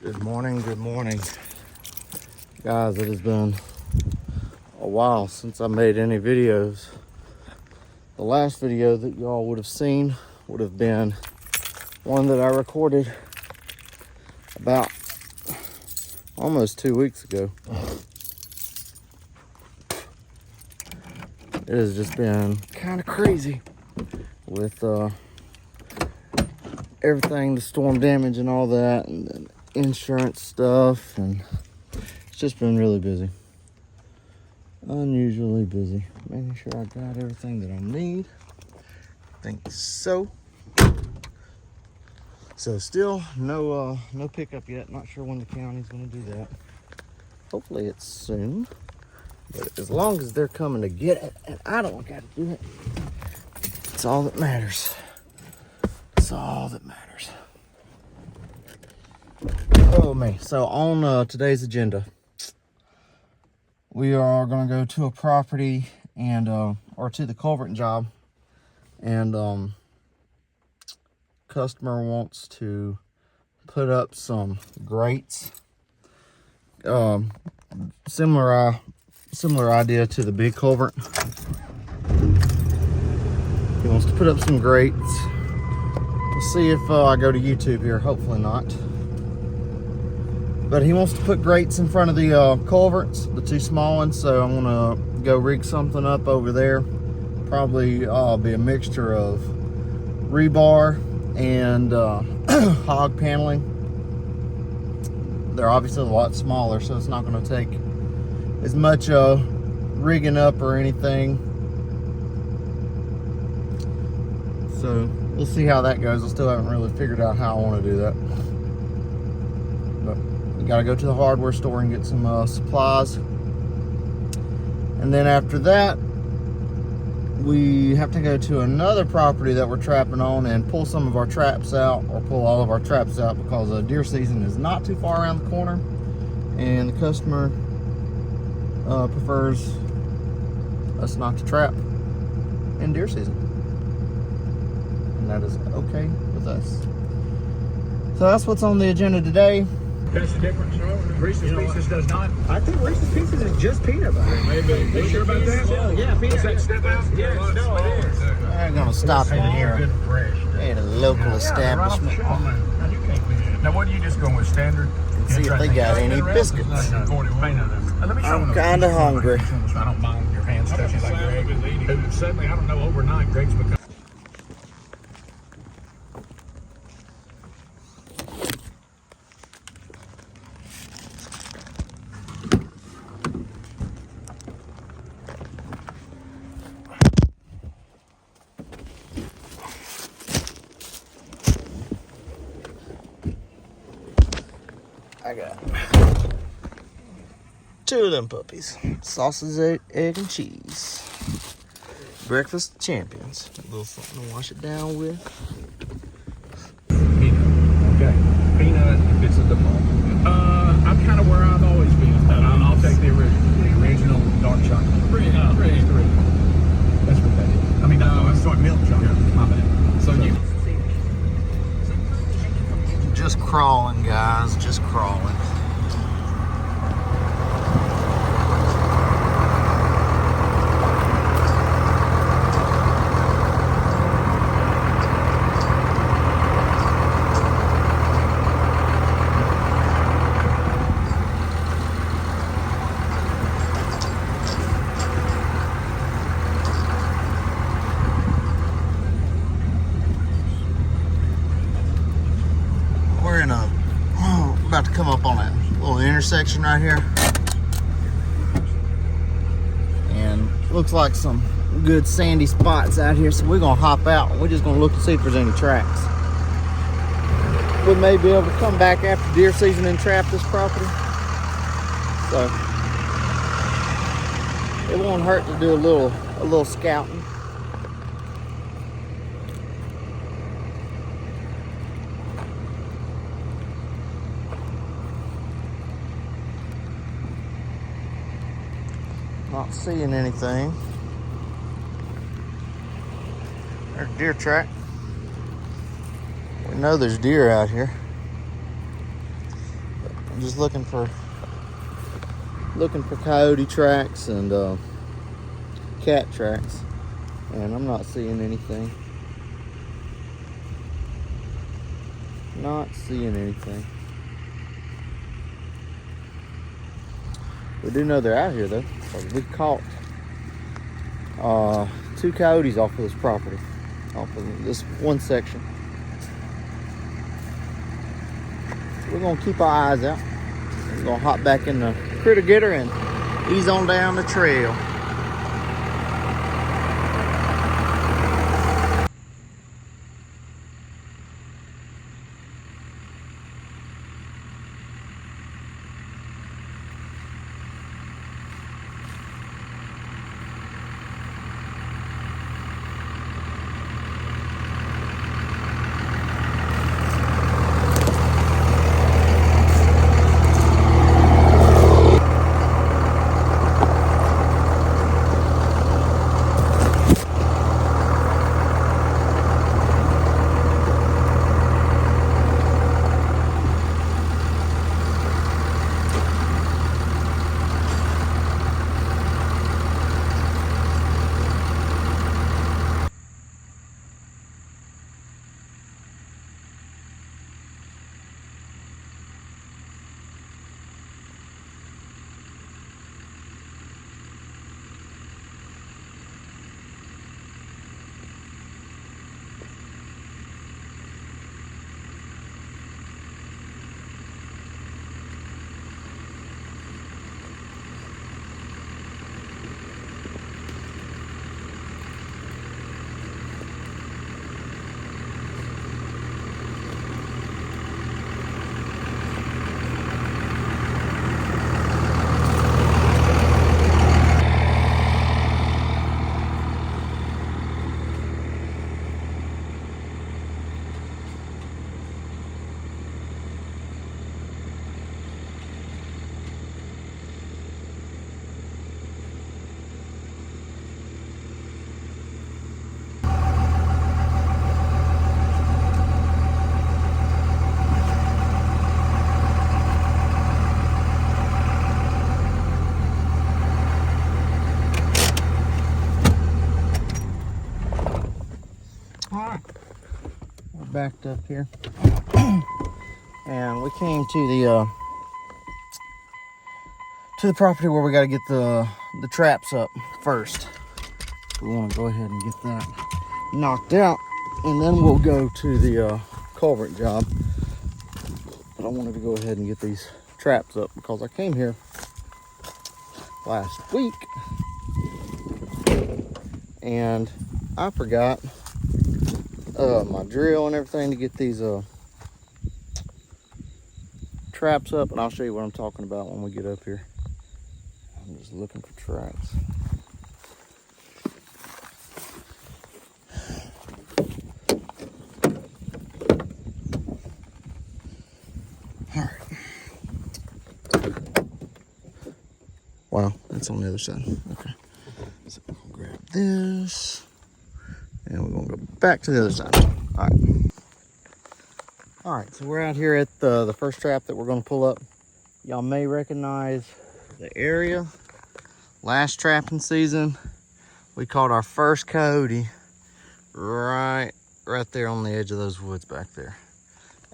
Good morning, guys. It has been a while since I made any videos. The last video that y'all would have seen would have been one that I recorded about almost 2 weeks ago. It has just been kind of crazy with everything, the storm damage and all that, and then insurance stuff, and it's just been really busy. Unusually busy. Making sure I got everything that I need. I think so. So still no pickup yet. Not sure when the county's gonna do that. Hopefully it's soon. But as long as they're coming to get it and I don't gotta do it, it's all that matters. It's all that matters. Oh man, so on today's agenda, we are gonna go to a property and or to the culvert job, and customer wants to put up some grates. Similar idea to the big culvert. He wants to put up some grates. We'll see if I go to YouTube here. Hopefully not. But he wants to put grates in front of the culverts, the two small ones. So I'm gonna go rig something up over there. Probably be a mixture of rebar and hog paneling. They're obviously a lot smaller, so it's not gonna take as much rigging up or anything. So we'll see how that goes. I still haven't really figured out how I want to do that. But we got to go to the hardware store and get some supplies. And then after that, we have to go to another property that we're trapping on and pull some of our traps out, or pull all of our traps out, because deer season is not too far around the corner. And the customer prefers us not to trap in deer season. And that is okay with us. So that's what's on the agenda today. That's the difference. Reese's Pieces does not. I think Reese's Pieces is just peanut butter. Maybe. You sure about that? Yeah, peanut Does that step out? Yes, no, it is. I'm gonna stop in here at a local establishment Now, what are you just going with, standard? and see if they got any biscuits. I'm kind of hungry. I don't mind your hands touching like Greg. Who suddenly, I don't know, overnight, Greg's become. I got 2 of them puppies. Sausage, egg, and cheese. Breakfast champions. A little something to wash it down with. Peanut. Okay. Peanut, if it's a default. I'm kind of where I've always been. I'll take the original dark chocolate. Pretty original. That's what that is. I mean, no, it's soy milk chocolate. My bad. So you. Just crawling, guys. Just crawling. About to come up on that little intersection right here, and looks like some good sandy spots out here, so we're gonna hop out. We're just gonna look to see if there's any tracks. We may be able to come back after deer season and trap this property, so it won't hurt to do a little scouting. Not seeing anything. There's a deer track. We know there's deer out here. just looking for coyote tracks and cat tracks, and I'm not seeing anything. Not seeing anything. We do know they're out here though, because we caught 2 coyotes off of this property, off of this one section. We're gonna keep our eyes out. We're gonna hop back in the critter getter and ease on down the trail. We're backed up here, and we came to the property where we got to get the traps up first. We want to go ahead and get that knocked out, and then we'll go to the culvert job. But I wanted to go ahead and get these traps up because I came here last week and I forgot my drill and everything to get these traps up, and I'll show you what I'm talking about when we get up here. I'm just looking for tracks. All right. Wow, that's on the other side. Okay. So we'll grab this. And we're gonna go back to the other side. All right. All right, so we're out here at the first trap that we're gonna pull up. Y'all may recognize the area. Last trapping season, we caught our first coyote right there on the edge of those woods back there.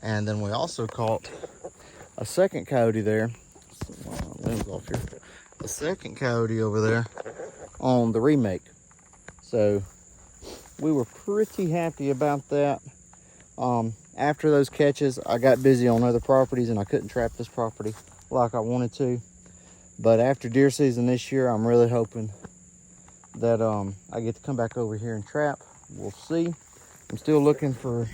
And then we also caught a second coyote there. Lens off here. A second coyote over there on the remake. So we were pretty happy about that. After those catches, I got busy on other properties and I couldn't trap this property like I wanted to. But after deer season this year, I'm really hoping that I get to come back over here and trap. We'll see. I'm still looking for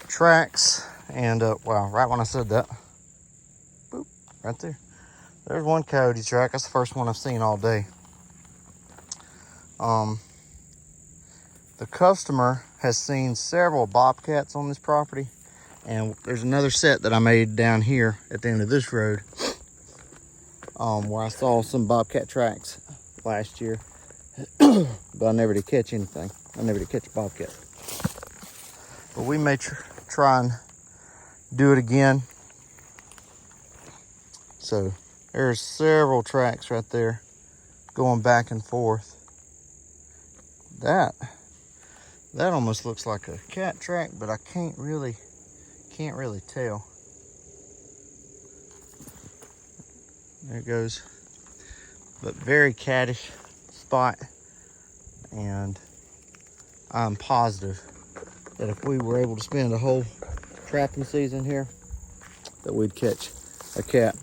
tracks. And wow, right when I said that, boop, right there. There's one coyote track. That's the first one I've seen all day. The customer has seen several bobcats on this property, and there's another set that I made down here at the end of this road where I saw some bobcat tracks last year, but I never did catch anything. I never did catch a bobcat. But we may try and do it again So there's several tracks right there going back and forth. That almost looks like a cat track, but I can't really tell. There it goes. But very cattish spot, and I'm positive that if we were able to spend a whole trapping season here, that we'd catch a cat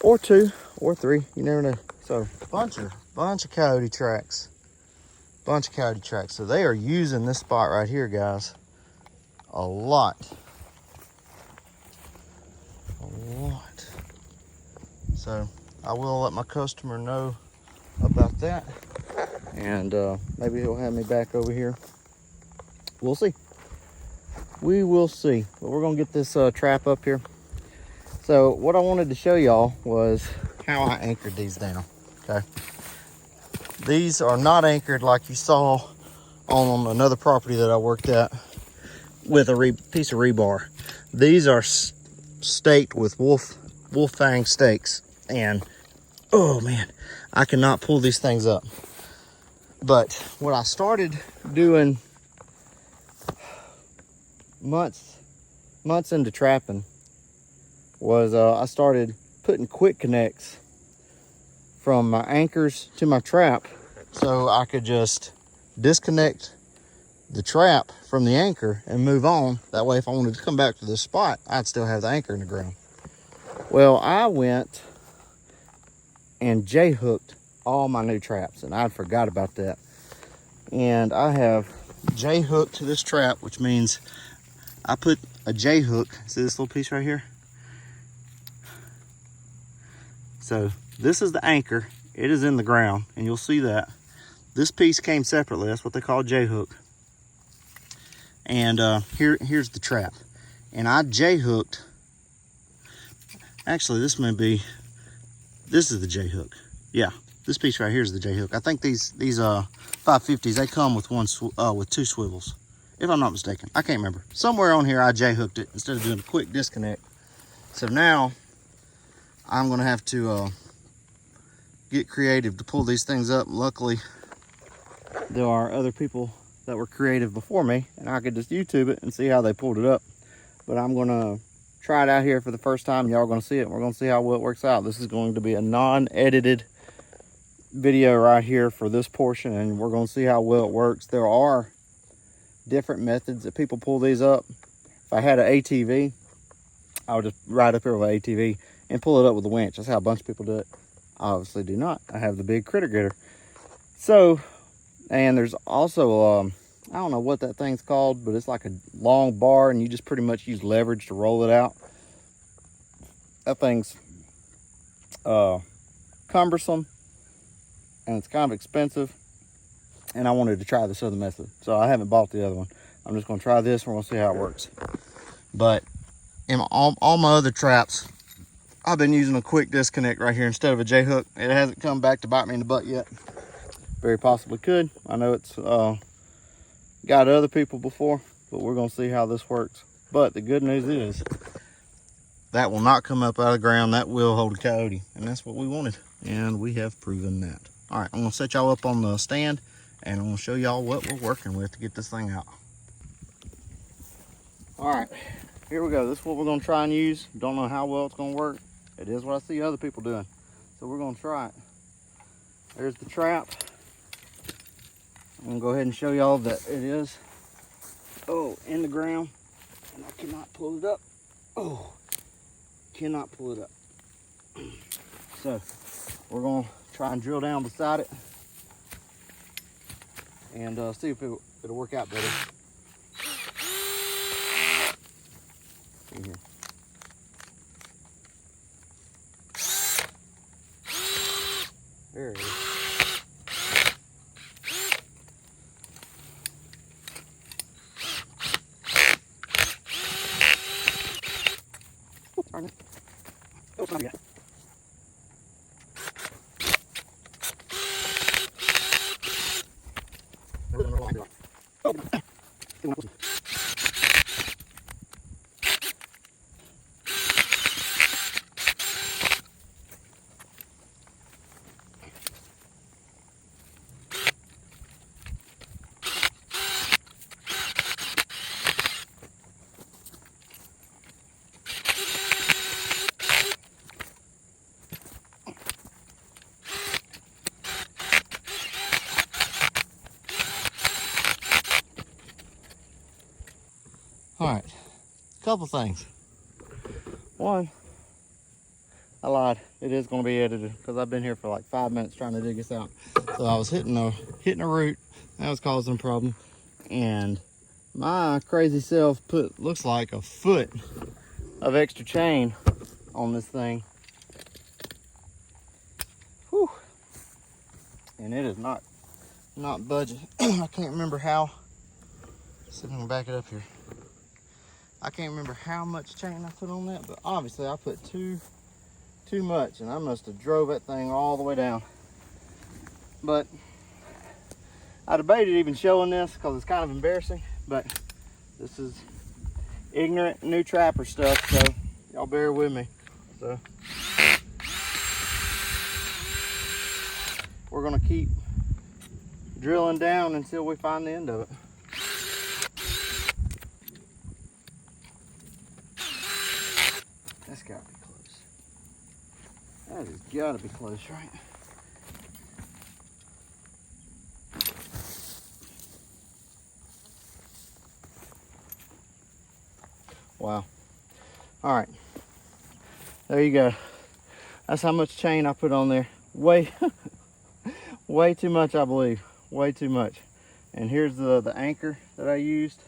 or two or three. You never know. So bunch of coyote tracks. So they are using this spot right here, guys, a lot. So I will let my customer know about that, and maybe he'll have me back over here. We'll see. We will see. But we're gonna get this trap up here. So what I wanted to show y'all was how I anchored these down. Okay. These are not anchored like you saw on another property that I worked at with a piece of rebar. These are staked with wolf fang stakes, and oh man, I cannot pull these things up. But what I started doing months into trapping was I started putting quick connects from my anchors to my trap, so I could just disconnect the trap from the anchor and move on. That way, if I wanted to come back to this spot, I'd still have the anchor in the ground. Well, I went and J-hooked all my new traps, and I forgot about that. And I have J-hooked to this trap, which means I put a J-hook. See this little piece right here? So this is the anchor. It is in the ground, and you'll see that. This piece came separately. That's what they call J-hook. And here's the trap. And I J-hooked. Actually, this is the J-hook. Yeah, this piece right here is the J-hook. I think these 550s, they come with with two swivels, if I'm not mistaken. I can't remember. Somewhere on here, I J-hooked it instead of doing a quick disconnect. So now I'm gonna have to get creative to pull these things up. Luckily, there are other people that were creative before me, and I could just YouTube it and see how they pulled it up. But I'm gonna try it out here for the first time. Y'all are gonna see it, and we're gonna see how well it works out. This is going to be a non-edited video right here for this portion, and we're gonna see how well it works. There are different methods that people pull these up. If I had an ATV, I would just ride up here with an ATV and pull it up with a winch. That's how a bunch of people do it. I obviously do not. I have the big critter getter. So, and there's also I don't know what that thing's called, but it's like a long bar, and you just pretty much use leverage to roll it out. That thing's cumbersome, and it's kind of expensive, and I wanted to try this other method, so I haven't bought the other one. I'm just going to try this, and we're going to see how it works. But in all my other traps, I've been using a quick disconnect right here instead of a J-hook. It hasn't come back to bite me in the butt yet. Very possibly could. I know it's got other people before, but we're going to see how this works. But the good news is that will not come up out of the ground. That will hold a coyote, and that's what we wanted, and we have proven that. All right, I'm going to set y'all up on the stand, and I'm going to show y'all what we're working with to get this thing out. All right, here we go. This is what we're going to try and use. Don't know how well it's going to work. It is what I see other people doing, so we're going to try it. There's the trap. I'm going to go ahead and show y'all that it is in the ground, and I cannot pull it up. Cannot pull it up. So we're going to try and drill down beside it and see if it'll work out better. In here. There it is. Darn it. Oh, it's not yet. couple things. One, I lied. It is going to be edited because I've been here for like 5 minutes trying to dig this out. So I was hitting a root. That was causing a problem. And my crazy self put, looks like a foot of extra chain on this thing. Whew. And it is not budging. I can't remember how. Let's see if I can back it up here. I can't remember how much chain I put on that, but obviously I put too much, and I must have drove that thing all the way down. But I debated even showing this because it's kind of embarrassing, but this is ignorant new trapper stuff, so y'all bear with me. So we're gonna keep drilling down until we find the end of it. That's gotta be close. That has gotta be close, right? Wow. All right. There you go. That's how much chain I put on there. Way too much, I believe. Way too much. And here's the anchor that I used.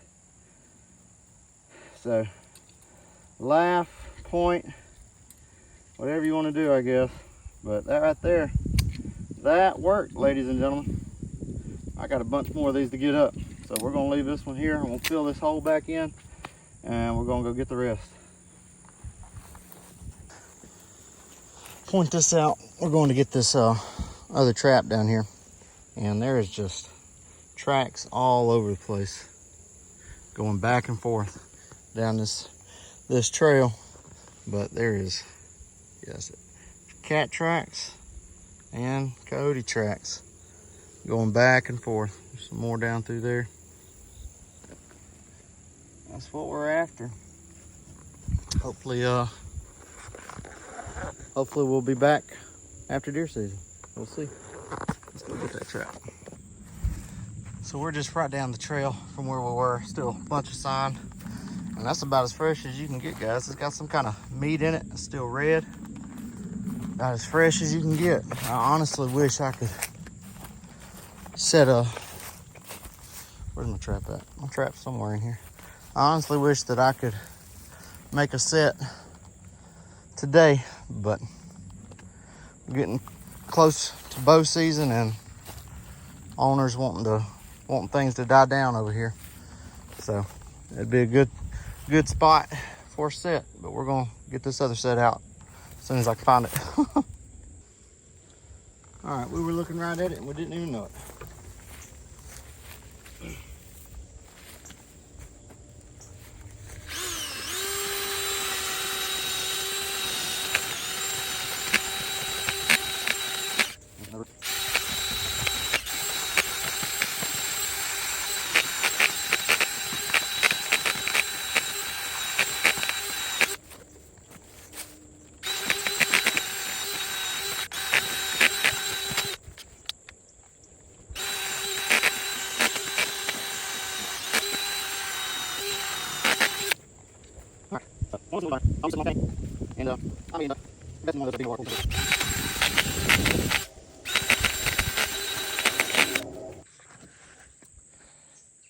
So, laugh, point, whatever you want to do, I guess. But that right there, that worked, ladies and gentlemen. I got a bunch more of these to get up. So we're gonna leave this one here. I'm gonna fill this hole back in and we're gonna go get the rest. Point this out. We're going to get this other trap down here. And there is just tracks all over the place. Going back and forth down this trail. But there is, yes, cat tracks and coyote tracks going back and forth. There's some more down through there. That's what we're after. Hopefully we'll be back after deer season. We'll see. Let's go get that trap. So we're just right down the trail from where we were. Still a bunch of sign. And that's about as fresh as you can get, guys. It's got some kind of meat in it. It's still red. About as fresh as you can get. I honestly wish I could set a... Where's my trap at? My trap's somewhere in here. I honestly wish that I could make a set today, but we're getting close to bow season and owners wanting things to die down over here. So it'd be a good spot for a set, but we're gonna get this other set out as soon as I can find it. All right, we were looking right at it and we didn't even know it.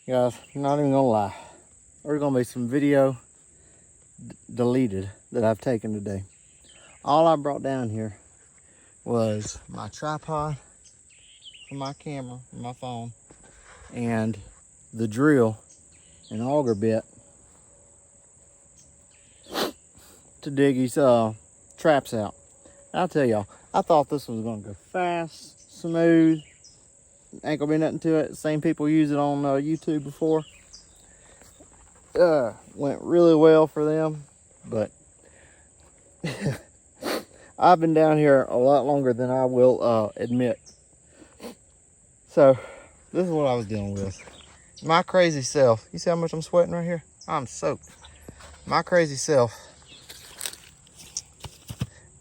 Guys, not even gonna lie, there's gonna be some video deleted that I've taken today. All I brought down here was my tripod for my camera, my phone, and the drill and auger bit to dig these traps out. I'll tell y'all, I thought this was gonna go fast, smooth, ain't gonna be nothing to it. Same people use it on YouTube before. Went really well for them, but I've been down here a lot longer than I will admit. So this is what I was dealing with. My crazy self, you see how much I'm sweating right here? I'm soaked. My crazy self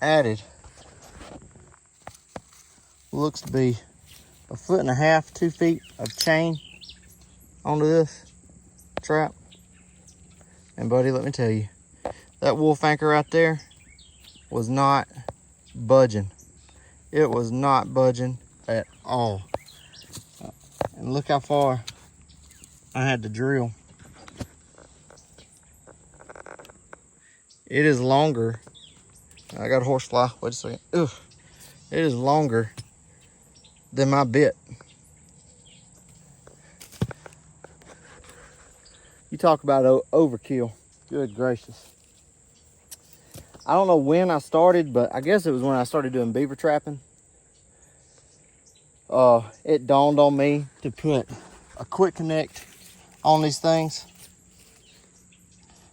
added, looks to be 1.5 feet, 2 feet of chain onto this trap. And buddy, let me tell you, that wolf anchor right there was not budging. It was not budging at all. And look how far I had to drill. It is longer. I got a horsefly. Wait a second. Ugh. It is longer than my bit. You talk about overkill. Good gracious. I don't know when I started, but I guess it was when I started doing beaver trapping. It dawned on me to put a quick connect on these things.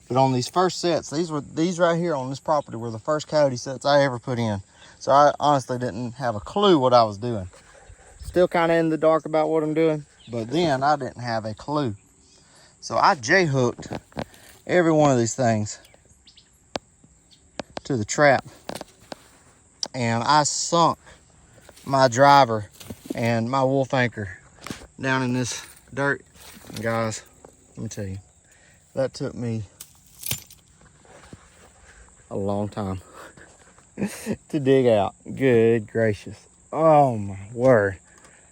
But on these first sets, these right here on this property were the first coyote sets I ever put in. So I honestly didn't have a clue what I was doing. Still kind of in the dark about what I'm doing, but then I didn't have a clue. So I J-hooked every one of these things to the trap, and I sunk my driver and my wolf anchor down in this dirt. And guys, let me tell you, that took me a long time to dig out. Good gracious. Oh my word.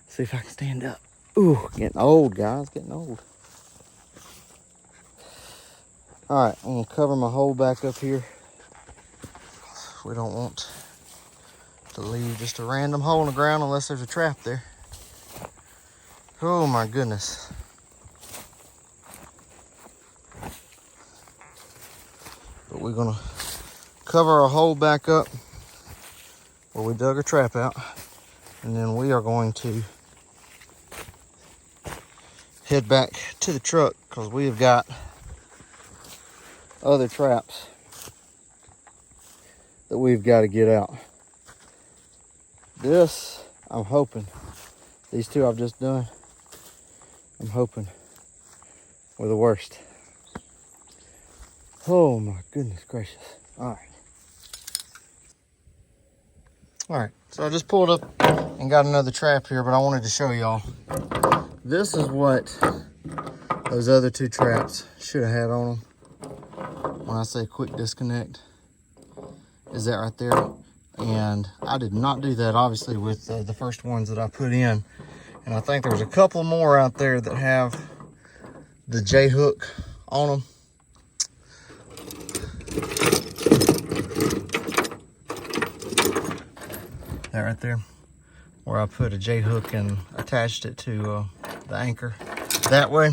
See if I can stand up. Ooh, getting old, guys, getting old. All right, I'm gonna cover my hole back up here. We don't want to leave just a random hole in the ground unless there's a trap there. Oh my goodness. But we're gonna cover our hole back up where we dug our trap out, and then we are going to head back to the truck because we have got other traps that we've got to get out. This, I'm hoping, these two I've just done, I'm hoping were the worst. Oh my goodness gracious. All right, so I just pulled up and got another trap here, but I wanted to show y'all. This is what those other two traps should have had on them. When I say quick disconnect, is that right there. And I did not do that, obviously, with the first ones that I put in. And I think there's a couple more out there that have the J-hook on them. That right there, where I put a J-hook and attached it to the anchor that way.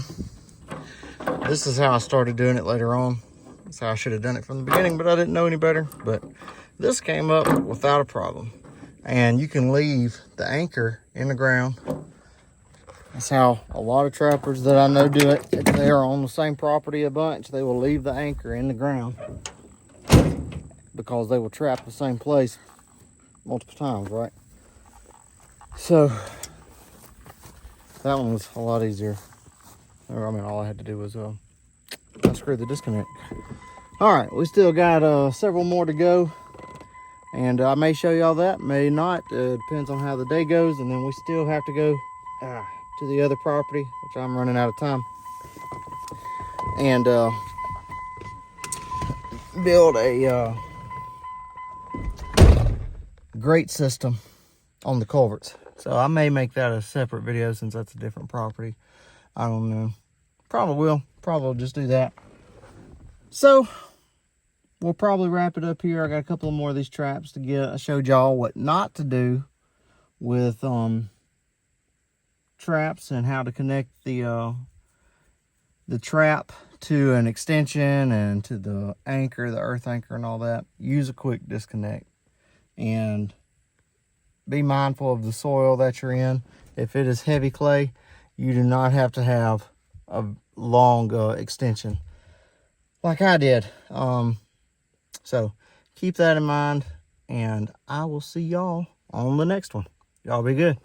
This is how I started doing it later on. That's how I should have done it from the beginning, but I didn't know any better. But this came up without a problem. And you can leave the anchor in the ground. That's how a lot of trappers that I know do it. If they are on the same property a bunch, they will leave the anchor in the ground because they will trap the same place multiple times, right? So that one was a lot easier. I mean, all I had to do was unscrew the disconnect. All right, we still got several more to go, and I may show y'all that, may not. Depends on how the day goes, and then we still have to go to the other property, which I'm running out of time, and build a grate system on the culverts. So I may make that a separate video since that's a different property. I don't know. Probably will. Probably just do that. So we'll probably wrap it up here. I got a couple of more of these traps to get. I showed y'all what not to do with traps and how to connect the trap to an extension and to the anchor, the earth anchor and all that. Use a quick disconnect and be mindful of the soil that you're in. If it is heavy clay, you do not have to have a long extension like I did. So keep that in mind, and I will see y'all on the next one. Y'all be good.